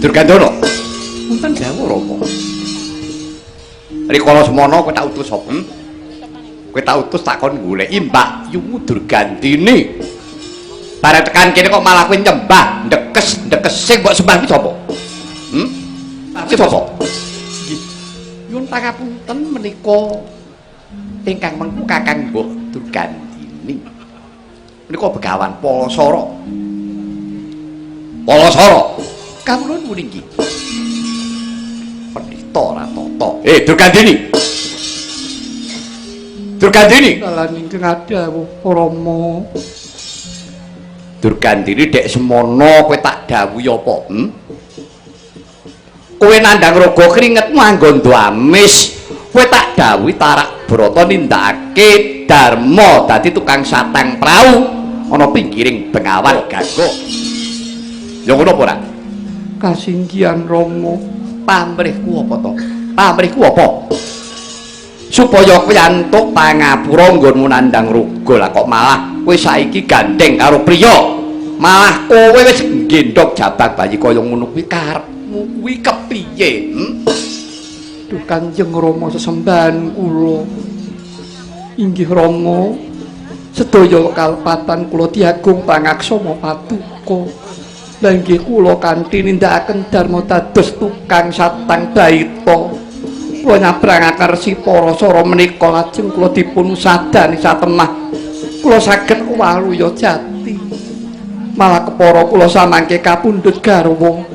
Durgandana. Wonten dawuh Rama. Rikala semana kowe tak utus sapa? Kowe tak utus takon goleki Mbak Yumu Durgandini. Bareng tekan kene kok malah kowe nyembah, ndekes sing mbok sembah ki sapa? Ki sapa? Nyuwun pangapunten menika ingkang mengku Kakang Mbah Durgandini. Menika Begawan Palasara. Palasara. Kawula nuwun inggih. Pendhita Ratata. Durgandini. Durgandini. Dalan ingkang dawuh Rama. Durgandini dek semono kowe tak dawuhi apa? Kowe nandhang raga kringetmu anggondo amis. Kowe tak dawuhi Tarak Brata nindakake dharma dadi tukang satang prau ana pinggiring Bengawan Gangga. Ya ngono apa ora? Kasinggihan Rama. Pamrihku apa to? Pamrihku apa? Supaya kowe antuk pangapura nggonmu nandhang raga lah kok malah kowe saiki gandeng karo priya. Malah kowe wis nggendhog jabang bayi kaya ngono kuwi karepmu kuwi kepiye? Duh Kanjeng Rama sesembahan kula. Inggih Rama, sedaya kalpatan kula diagung pangaksama Paduka. Lah inggih kula kanthi nindakaken dharma dados tukang satang baita. Kula nyabrangaken Resi Palasara menika lajeng kula dipun sadani satemah. Kula saged waluya jati. Malah kepara kula samangke kapundhut garwa.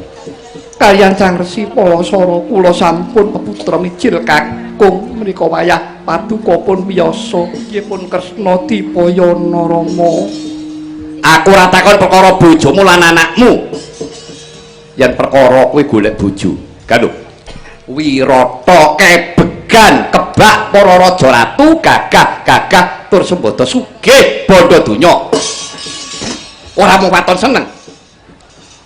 Kaliyan Sang Resi Palasara kula sampun peputra mijil kakung menika wayah Paduka pun wiyasa nggih pun Kresna dipayana Rama. Aku ora takon perkara bojomu lan anakmu. Yen perkara kowe golek bojo, kan lho. Wirata kebegan kebak para raja ratu gagah tur sembada sugih bandha donya. Ora mung waton seneng.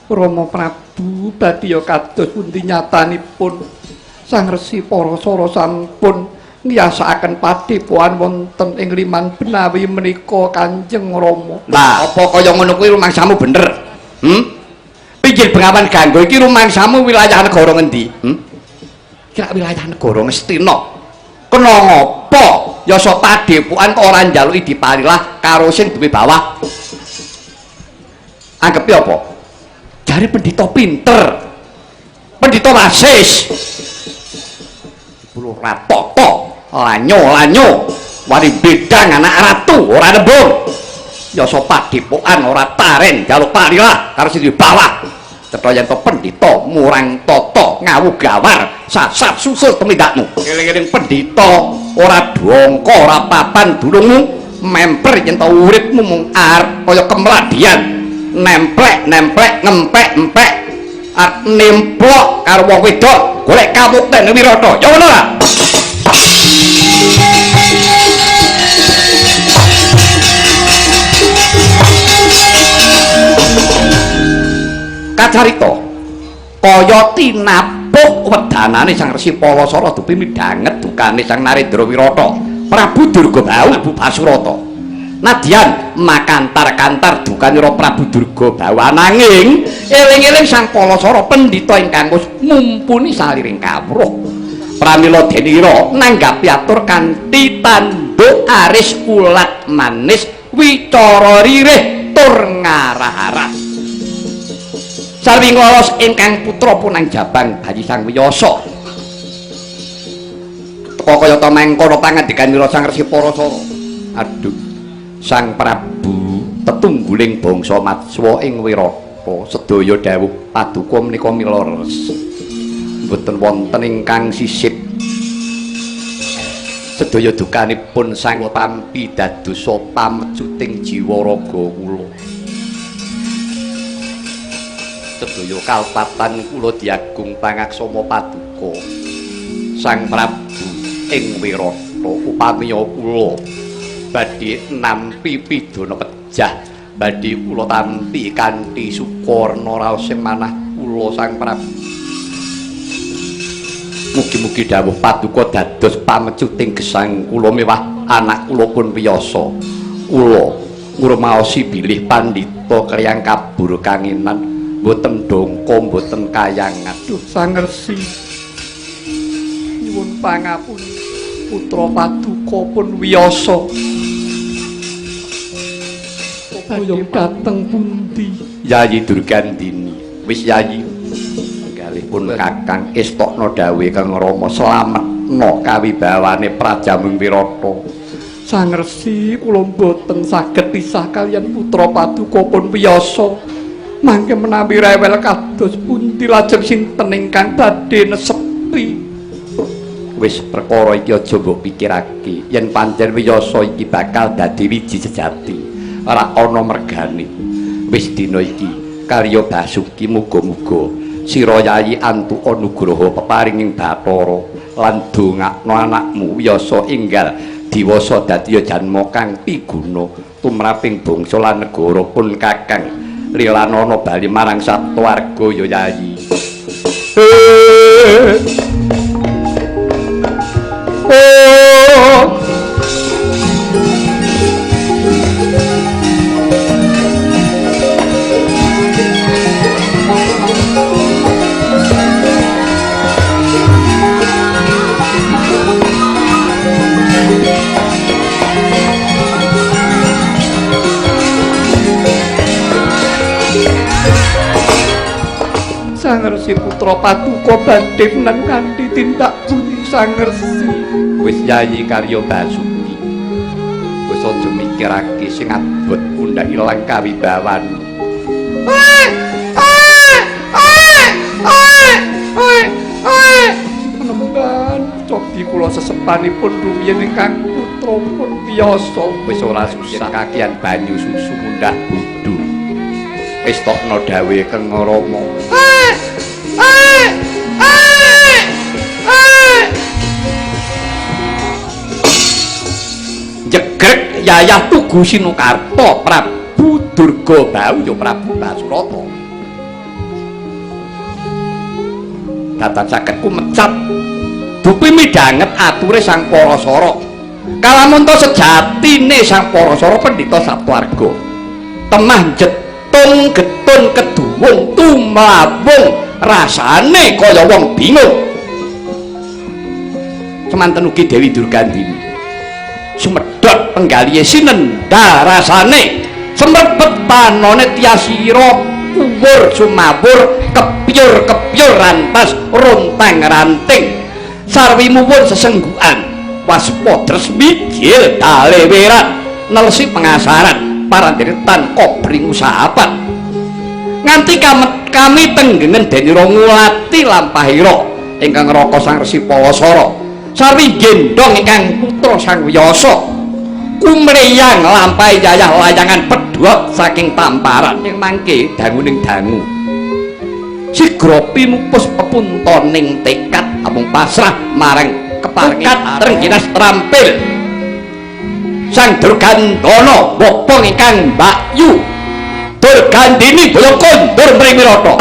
Rama Prabu badya kados pundi nyatanipun Sang Resi Palasara sampun ngiyasakaken padepokan wonten ing Liman Benawi menika Kanjeng Rama. Lah, apa kaya ngono kuwi rumangsamu bener? Pinggir Bengawan Gangga iki rumangsamu wilayah negara ngendi? Kira wilayah negara Ngastina. Kena ngapa? Yasa padepokan kok ora njaluki diparilah karo sing duwe bawah. Anggepe apa? Jare pendhita pinter. Pendhita wasis. Pulau Ratata. Lanyo wari bedang anak ratu ora nembung ya so padepokan ora taren jaluk parilah karo sing di bawah cetha yen to pendhita murang tata ngawu gawar sasat susul temindakmu eling-eling pendhita ora dongko ora papan dulungmu memper yen to uripmu mung arep kaya kemladian nemplek ngempek arep nemplok karo wong wedok golek kamukten wirata ya ngono lah. Kacarita kaya tinapuk wedanane Sang Resi Palasara dupi midhanget dukane Sang Narendra Wirata Prabu Durgabau Prabu Basurata nadyan makantar-kantar dukanira Prabu Durgabau nanging eling-eling Sang Palasara pendhita ingkang wis mumpuni saliring kawruh pramila denira nanggapi atur kanthi tanduk aris ulat manis wicara ririh tur ngarah-arah sarwi ngolos ingkang putra punang jabang bayi Sang Wiyasa teka kaya ta mengkono pangandikanira Sang Resi Palasara aduh Sang Prabu tetungguling bangsa Matswa ing Wirata sedaya dawuh Paduka menika mila res mboten wonten ingkang sisip sedaya dukanipun Sang Tampi dadosa pamecuting jiwa raga kula sedaya kalpatan kula diagung pangaksama Paduka Sang Prabu ing Wirata upamiya kula badhe nampi pidana pejah badhe kula tampi kanthi sukarna raos sing manah kula Sang Prabu mugi-mugi dawuh Paduka dados pamecuting gesang kula mewah anak kula pun wiyasa kula ngurmaosi bilih pandhita kriyang kabur kangenan mboten dongko mboten kayangan. Duh Sang Resi nyuwun pangapun putra Paduka pun wiyasa kaya dateng pundi. Yayi Durgandini wis yayi pun kakang istokno dawe kang Rama slametno kawibawane Prajamung Wirata. Sang Resi kula boten saged pisah kaliyan putra Paduka pun wiyasa. Mangke menawi rewel kados pundi lajeng sinten ingkang badhe nesepi. Wis perkara iki aja mbok pikirake. Yen pancen wiyasa iki bakal dadi wiji sejati, ora ana mergane. Wis dina iki karya Basuki muga-muga sira Yayi antuka nugraha peparinging Bathara lan dongakno anakmu wiyasa enggal diwasa dadi janma kang piguna tumraping bangsa lan negara pun kakang lilanana bali marang saptawarga ya Yayi. Sang Resi putra Paduka badhe nang kanthi tindak pundi Sang Resi. Wis Yayi karya Basuki. Wis aja mikirake sing abot undang ilang kawibawan. Menemban cobi kula sesepanipun rumiyin ingkang putra pun wiyasa. Wis ora susah kakian banyu susu mundak bodho. Istokno dawe kang Rama. Jegrek Yayah Tugu Sinukarta Prabu Durgabau ya Prabu Basurata. Datan saged kumecat dupi midhanget ature Sang Parasara. Kalamun to sejatine Sang Parasara pendhita Saptawarga. Temah jetung getun keduwung tumlawung rasane kaya wong bingung. Semanten ugi Dewi Durgandini. Sumedhot penggalihe sinendha rasane semrepet panone tiasira uwur sumawur kepyur-kepyur rantas rontang ranting sarwi muwun sesenggukan waspada mijil dale werat nelesi pengasaran parandiritan kobring usahapan nganti kami tenggengen Denira Ngulati lampahira ingkang Raka Sang Resi Pawasara sarwi gendong ingkang putra Sang Wiyasa kumriyang lampahi Yayah layangan pedhot saking tamparan ing mangke danguning dangu sigra pinupus pepuntoning tekad amung pasrah marang keparingan trengginas trampil Sang Durgandana wopong ingkang Mbakyu Durgandini boyo kondur mring Wirata.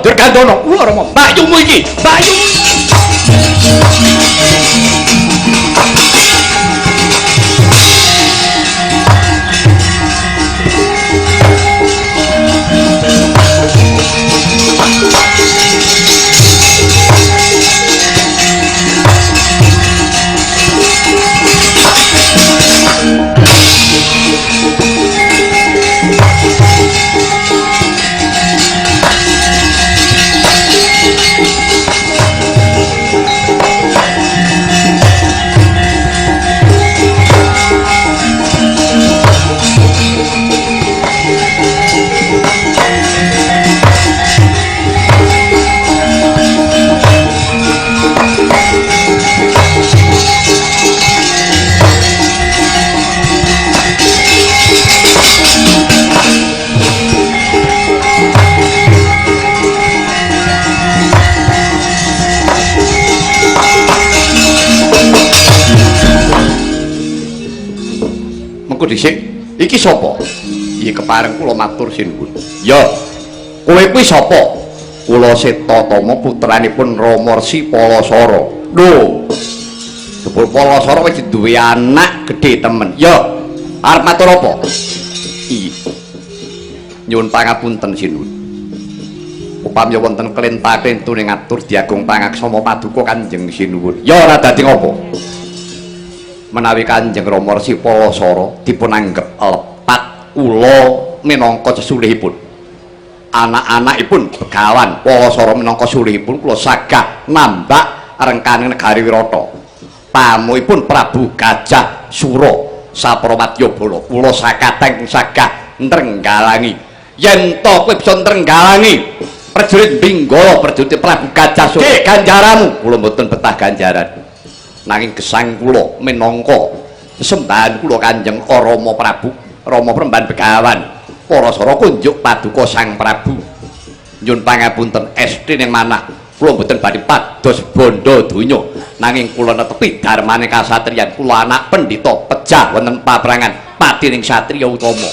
Durgandana, Rama, mbakyumu iki, mbakyu. Dhisik iki sapa? Iki kepareng kula matur sinuwun. Ya, kowe kuwi sapa? kula Setatama putranipun Rama Resi Palasara. Lho. Jebul Palasara wis duwe anak gedhe temen. Ya, arep matur apa? Iya. Nyuwun pangapunten Sinuwun. Upami wonten kelentah-kelentu ning ngatur diagung pangaksama paduka Kanjeng Sinuwun. Ya ora dadi ngopo. Menawi Kanjeng Rama Resi Palasara dipun anggep lepat kula minangka sesulihipun. Anak-anakipun Begawan Palasara minangka sulihipun kula sagah nambak rengkaning negari Wirata. Pamuipun Prabu Gajah Sura Saprawadyabala kula sakateng sagah nrenggalangi. Yen to kowe bisa nrenggalangi prajurit Binggala prajurit Prabu Gajah Sura ganjaramu kula mboten betah ganjaran. Nanging gesang kula minangka sembahan kula Kanjeng Rama Prabu Rama Premban Begawan Palasara kunjuk paduka Sang Prabu. Nyuwun pangapunten esti ning manah kula mboten badhe pados bondo donya nanging kula netepi darmane kasatriyan kula anak pendhita pejah wonten paprangan patining satriya utama.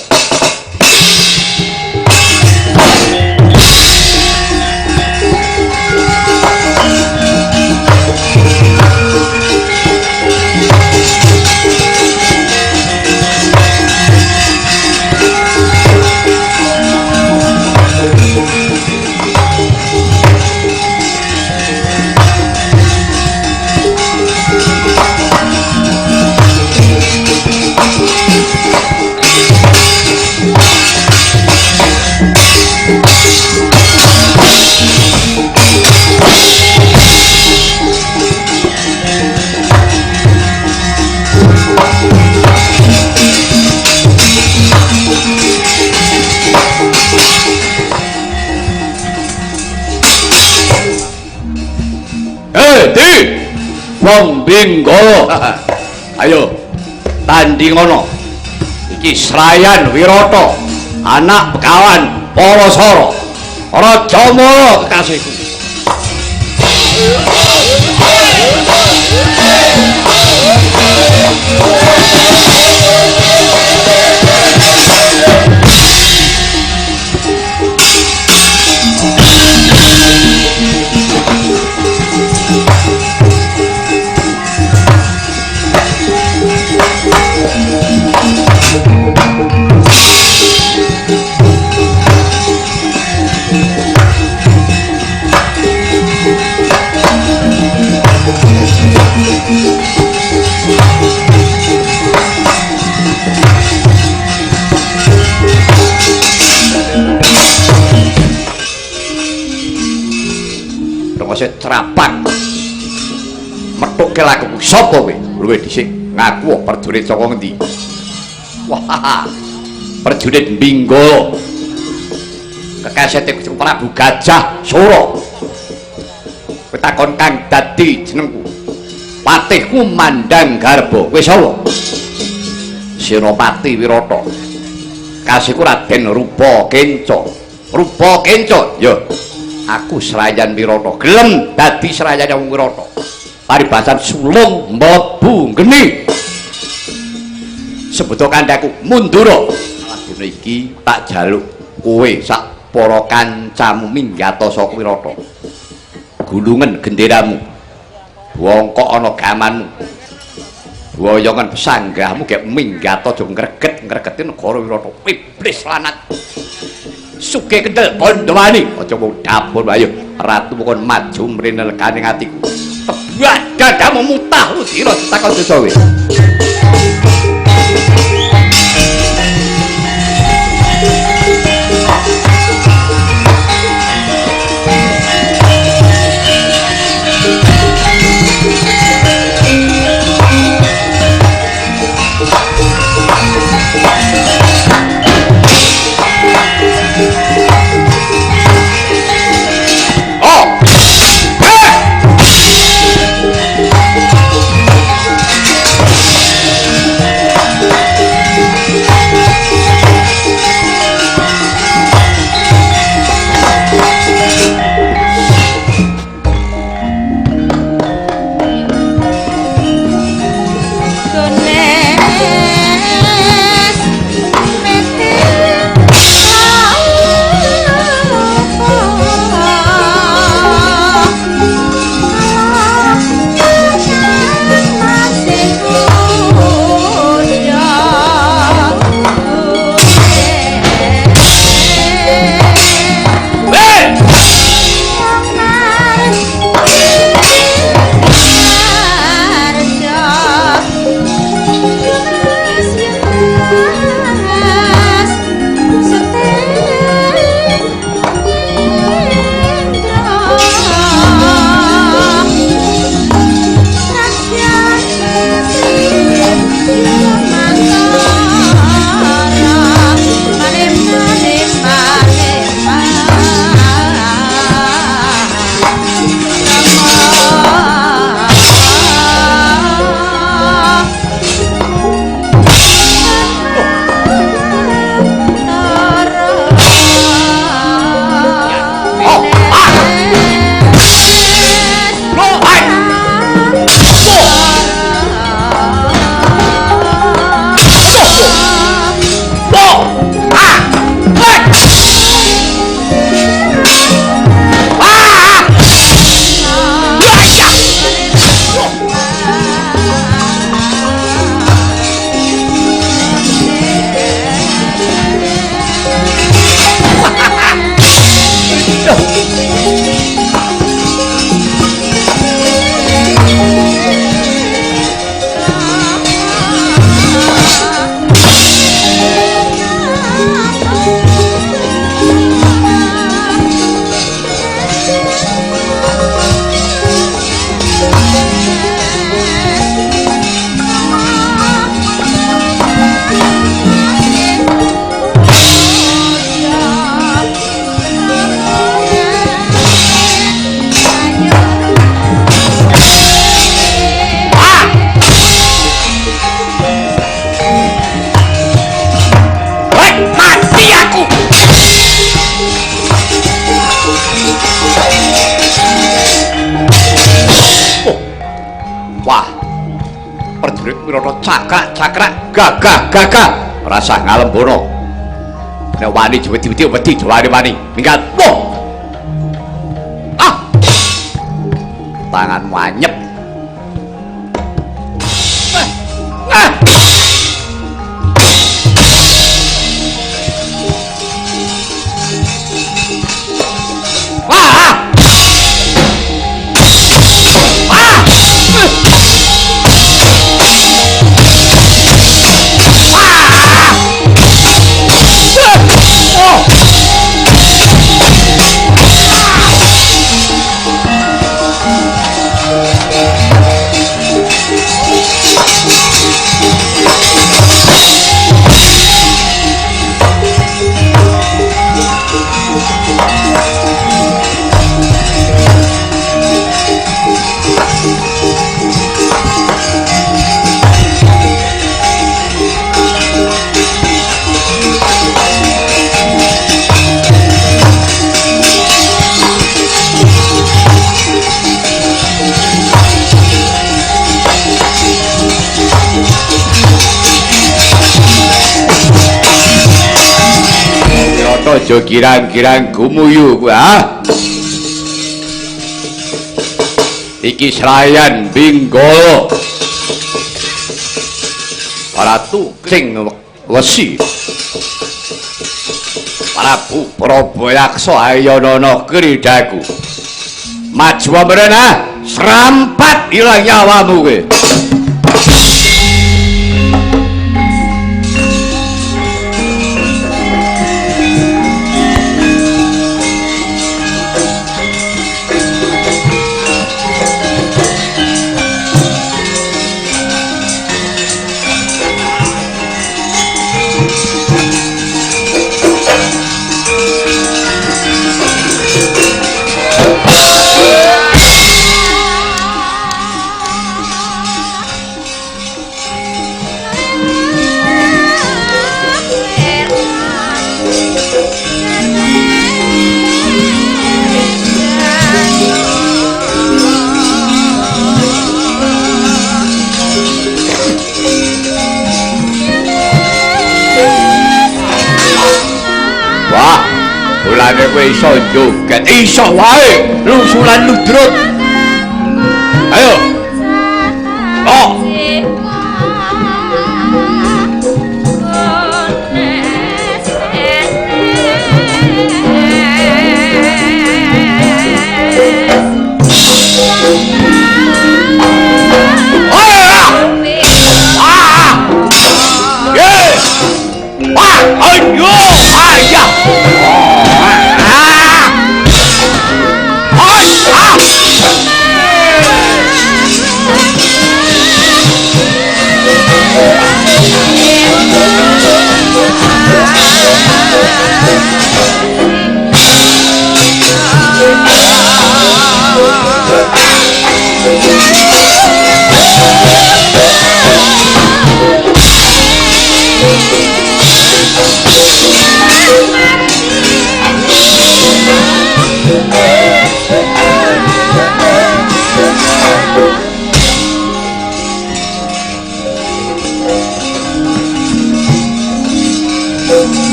Wong Binggala. Ayo tanding ngono. Iki Srayan Wirata, anak Begawan Palasara. Raja Mala kekasihku. Rengose trapang metuke lakuku sapa kowe? Luwih dhisik ngaku prajurit saka ngendi? Wah, prajurit Binggala. Kekasihane Gusti Prabu Gajah Sura. Kowe takon kang dadi jenengku. Patihku Mandang Garba. Wis ana. Senopati Wirata. Kasihku Raden Rupa Kenca. Rupa Kenca, ya. Aku Srayan Wirata. Gelem dadi Srayan wong Wirata. Paribasan sulung mlebu geni. Sebuto kandhaku Mundura. Dina iki tak jaluk kowe sak para kancamu minggata saka Wirata. Gulungan genderamu. Wongkok ana gamanmu. Boyongan sanggahmu gek minggata aja ngreget-ngregeti negara Wirata. Iblis lanat. Sugih kendel Pandawani aja mau dapur ayo ratu kon maju mrene lekaning atiku. Tebak dadamu mutah lu dira takon desa kowe. Wah, prajurit Wirata cakrak gagah rasa ngalembono. Nek wani wedi-wedi wedi wani minggat. Wah. Ah. Tanganmu anyep. Aja kirang-kirang gumuyu kuwi ah. Iki serayan Binggala. Ratu sing wesi. Prabu Prabayaksa ayanana kridaku. Maju mrene srampat ilang nyawamu kowe. Kowe iso joget iso wae lusulan ludrut ayo oh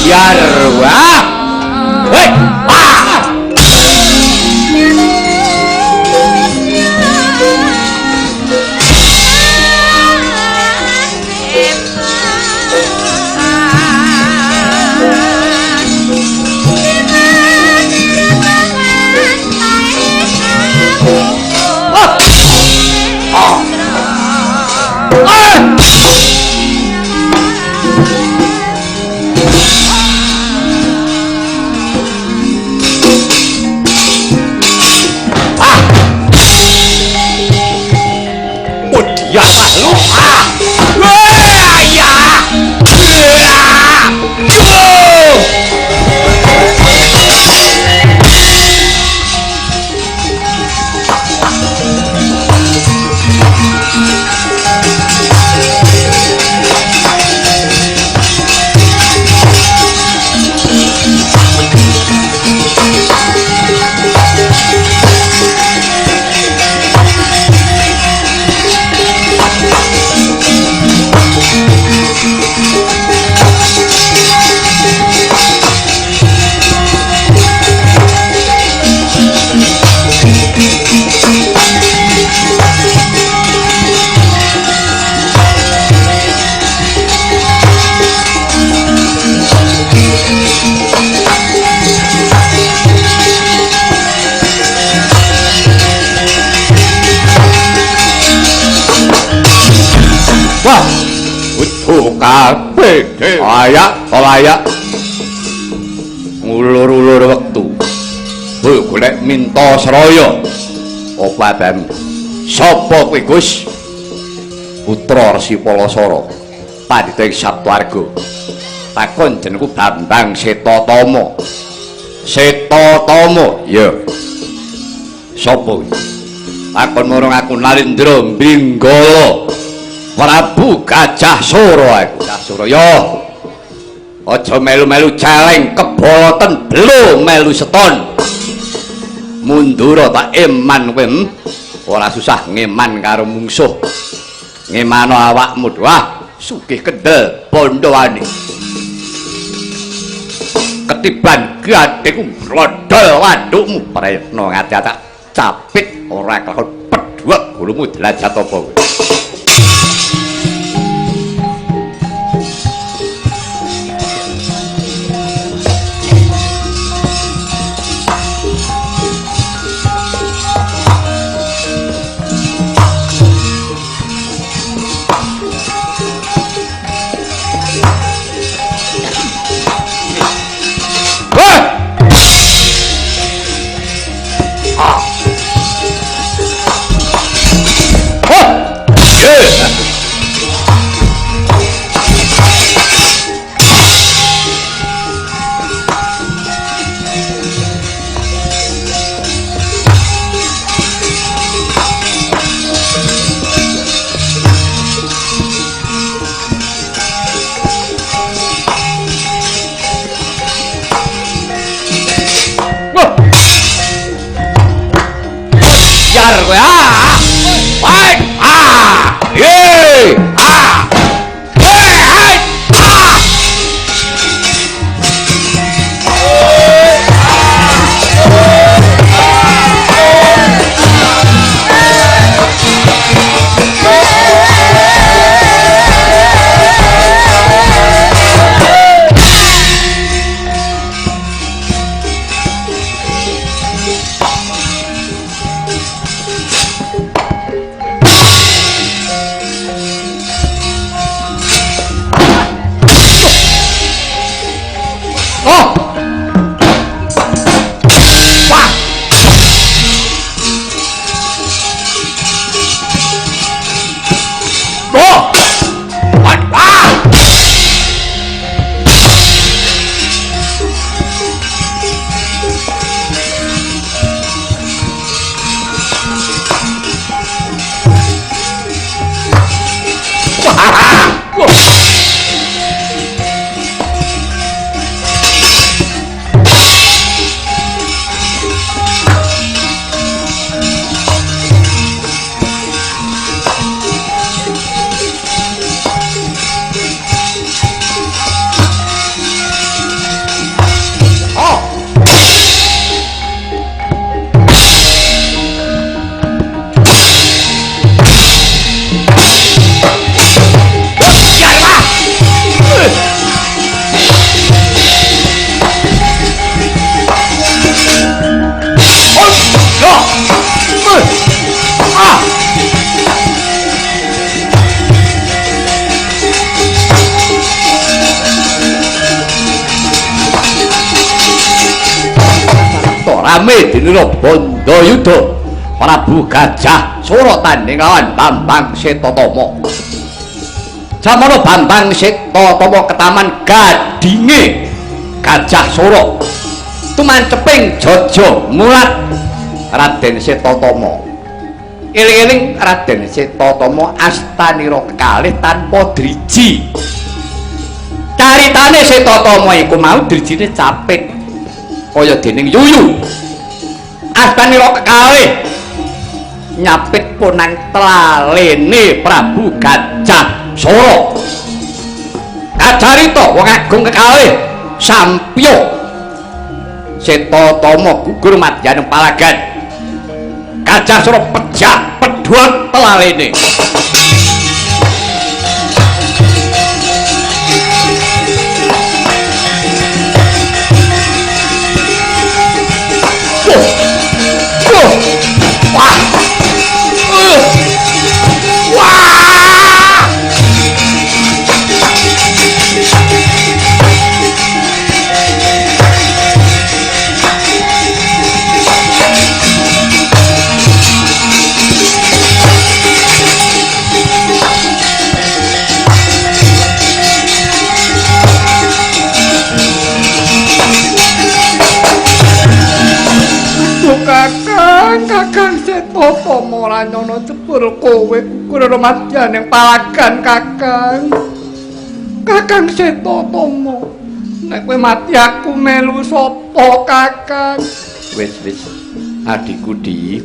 Yarwa hei pede ayak ngulur-ulur wektu golek minta seraya apa ben sapa kowe Gus putra Resi Palasara pandhita ing Saptwarga takon jenengku Bambang Setatama ya sapa takon marang aku Narendra Mbinggala Prabu Gajah Sora aku Gajah Sora ya aja melu-melu celeng keboloten belo melu seton mundura tak eman kowe ora susah ngeman karo mungsuh ngemano awakmu wah sugih kendel bondoane ketiban gadekku brodol wadukmu prayitna ngati-ati capit ora kelakon pedhuwek gulumu delajat apa rame dinira Bandayuda Prabu Gajah Sora tanding lawan Bambang Setatama. Jamana Bambang Setatama ketaman gadinge Gajah Sora tumanceping jaja mulat Raden Setatama. Eling-eling Raden Setatama astanira kekalih tanpa driji. Caritane Setatama iku mau drijine capit kaya dening yuyu. Astanira kekalih nyapit punang tlalene Prabu Gajah Sora. Kacarita wong agung kekalih sampya Setatama gugur madyaning palagan. Gajah Sora pejah pedhot tlalene. Kakang Setotama Ranyana jebul kowe ukur madyan yang palagan Kakang. Kakang Setotama, nek kowe mati aku melu sapa Kakang? Wis adikku Di,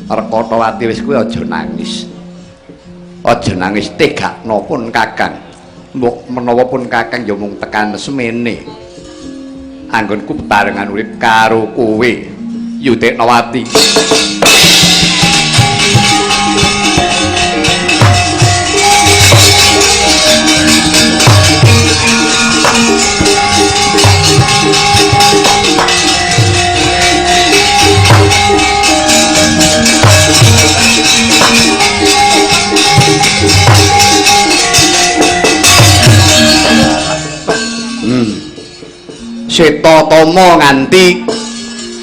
Rekatawati wis kowe aja nangis. Aja nangis tegakno pun Kakang. Mbok menawa pun Kakang ya mung tekan semene. Anggonku bebarengan urip karo kowe, Yutiknawati. Setotama nganti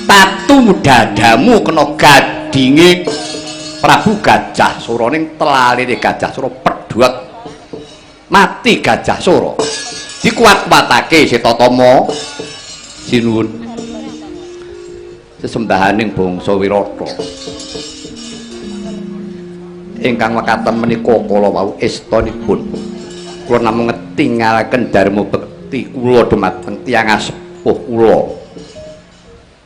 tatu dadamu kena gadinge Prabu Gajah Sura ning telaline Gajah Sura pedhot mati Gajah Sura dikuat-kuatake Setotama sinuwun sesembahaning bangsa Wirata ingkang mekaten menika kala wau estanipun kula namung ngetingalaken dharma bekti kula dhumateng tiyang sepuh kula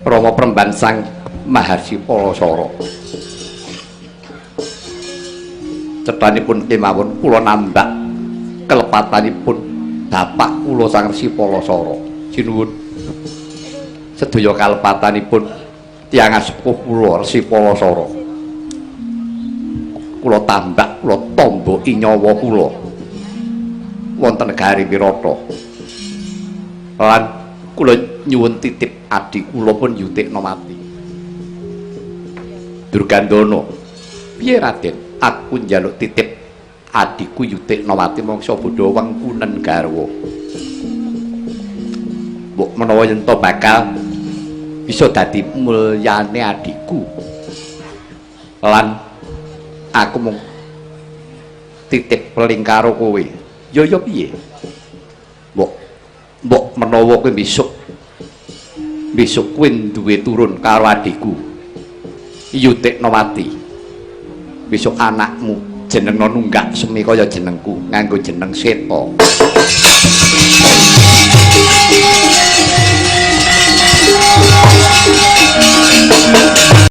Rama Prembansang Maharsi Palasara. Cethanipun kemawon kula nambah kelepatanipun bapak kula Sang Resi Palasara. Sinuwun sedaya kalepatanipun tiyang sepuh kula Resi Palasara. Kula tambah kula tambahi nyawa kula wonten negari Wirata. Lan kula nyuwun titip adik kula pun Yutiknawati. Durgandana, piye Raden? Aku njaluk titip adikku Yutiknawati mangsa bodho wengkunen garwa. Mbok menawa yen to bakal bisa dadi mulyane adikku. Lan aku mung titip peling karo kowe. Ya piye? Mbok menawa kowe besok kowe duwe turun karo adikku Yutiknawati. Besok anakmu jenengna nunggak semi kaya jenengku nganggo jeneng Seta.